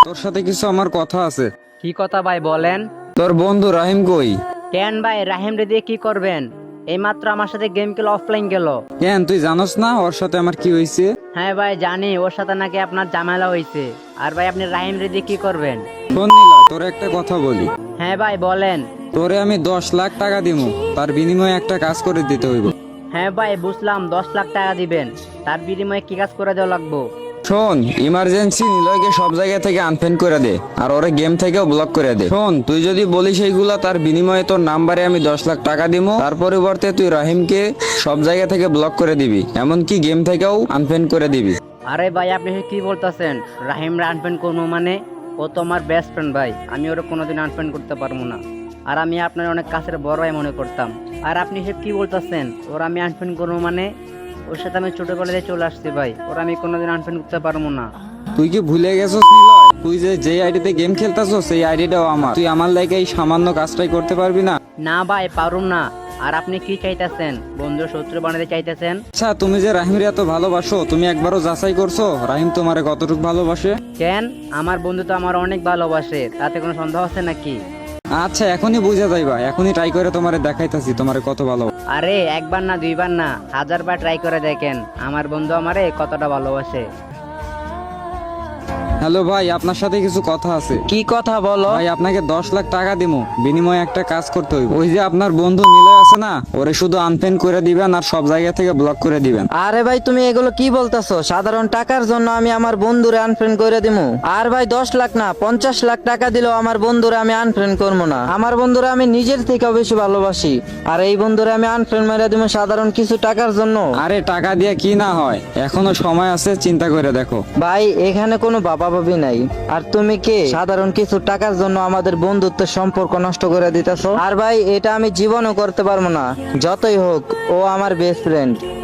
তোর সাথে কিছু আমার কথা আছে। কি কথা ভাই বলেন? তোর বন্ধু রাহিম কই? কেন ভাই, রাহিম রে দিয়ে কি করবেন? এইমাত্র আমার সাথে গেম খেলে অফলাইন গেল। কেন তুই জানোস না ওর সাথে আমার কি হয়েছে? হ্যাঁ ভাই জানি, ওর সাথে নাকি আপনার ঝামেলা হয়েছে। আর ভাই আপনি রাহিম রে দিয়ে কি করবেন? শোন নীলা, তোর একটা কথা বলি। হ্যাঁ ভাই বলেন। তোরে আমি 10 লাখ টাকা দিমু, তার বিনিময়ে একটা কাজ করে দিতে হইব। হ্যাঁ ভাই বুঝলাম, 10 লাখ টাকা দিবেন, তার বিনিময়ে কি কাজ করে দেওয়া লাগবো? শোন, ইমার্জেন্সি নিলয়কে সব জায়গা থেকে আনফ্রেন্ড করে দে, আর ওরে গেম থেকেও ব্লক করে দে। শোন, তুই যদি বলিস এইগুলা, তার বিনিময়ে তোর নাম্বারে আমি 10 লাখ টাকা দিমু। তার পরিবর্তে তুই রাহিমকে সব জায়গা থেকে ব্লক করে দিবি, এমনকি গেম থেকেও আনফ্রেন্ড করে দিবি। আরে ভাই আপনি কি বলতেছেন? রাহিম রে আনফ্রেন্ড করবো মানে? ও তো আমার বেস্ট ফ্রেন্ড ভাই, আমি ওরা কোনোদিন আনফ্রেন্ড করতে পারবো না। আর আমি আপনার অনেক কাছের বড় ভাই মনে করতাম। আর আপনি সব কি বলতেছেন? ওর আমি আনফ্রেন্ড করবো মানে? ওর সাথে আমি ছোটবেলায় চলে আসছি ভাই, ওরা আমি কোনোদিন আনফ্রেন্ড করতে পারবো না। তুই কি ভুলে গেছিস নিলয়? তুই যে আইডিতে গেম খেলতাছস সেই আইডিটাও আমার। তুই আমার লাগে এই সামান্য কাজটাই করতে পারবি না? না ভাই পারুম না। আর আপনি কি চাইতেছেন? বন্ধু শত্রু বানাতে চাইতেছেন? আচ্ছা, তুমি যে রাহিমরে এত ভালোবাসো, তুমি একবারও যাচাই করছো রাহিম তোমারে কতটুকু ভালোবাসে? কেন? আমার বন্ধু তো আমার অনেক ভালোবাসে, তাতে কোনো সন্দেহ আছে নাকি? আচ্ছা, এখনই বুঝা যাইবা, এখনই ট্রাই করে তোমারে দেখাইতাছি তোমারে কত ভালো। আরে একবার না দুইবার না, 1000বার ট্রাই করে দেখেন আমার বন্ধু আমারে কতটা ভালোবাসে। হ্যালো ভাই, আপনার সাথে কিছু কথা আছে। কি কথা বলো? ভাই আপনাকে 10 লাখ টাকা দিমু, বিনিময়ে একটা কাজ করতে হইব। ওই যে আপনার বন্ধু নিলয় আছে না, ওরে শুধু আনফ্রেন্ড করে দিবেন আর সব জায়গা থেকে ব্লক করে দিবেন। আরে ভাই তুমি এগুলো কি বলতেছো? সাধারণ টাকার জন্য আমি আমার বন্ধুরে আনফ্রেন্ড করে দিমু? আর ভাই 10 লাখ না 50 লাখ টাকা দিলেও আমার বন্ধুরে আমি আনফ্রেন্ড করবো না। আমার বন্ধুরে আমি নিজের থেকেও বেশি ভালোবাসি, আর এই বন্ধুরে আমি আনফ্রেন্ড মেরে দিমু সাধারণ কিছু টাকার জন্য? আরে টাকা দিয়ে কি না হয়, এখনো সময় আছে, চিন্তা করে দেখো। ভাই এখানে কোনো বাবা ভাবি নাই। আর তুমি কে সাধারণ কিছু টাকার জন্য আমাদের বন্ধুত্বের সম্পর্ক নষ্ট করে দিতেছো? আর ভাই এটা আমি জীবনও করতে পারবো না, যতই হোক ও আমার বেস্ট ফ্রেন্ড। ও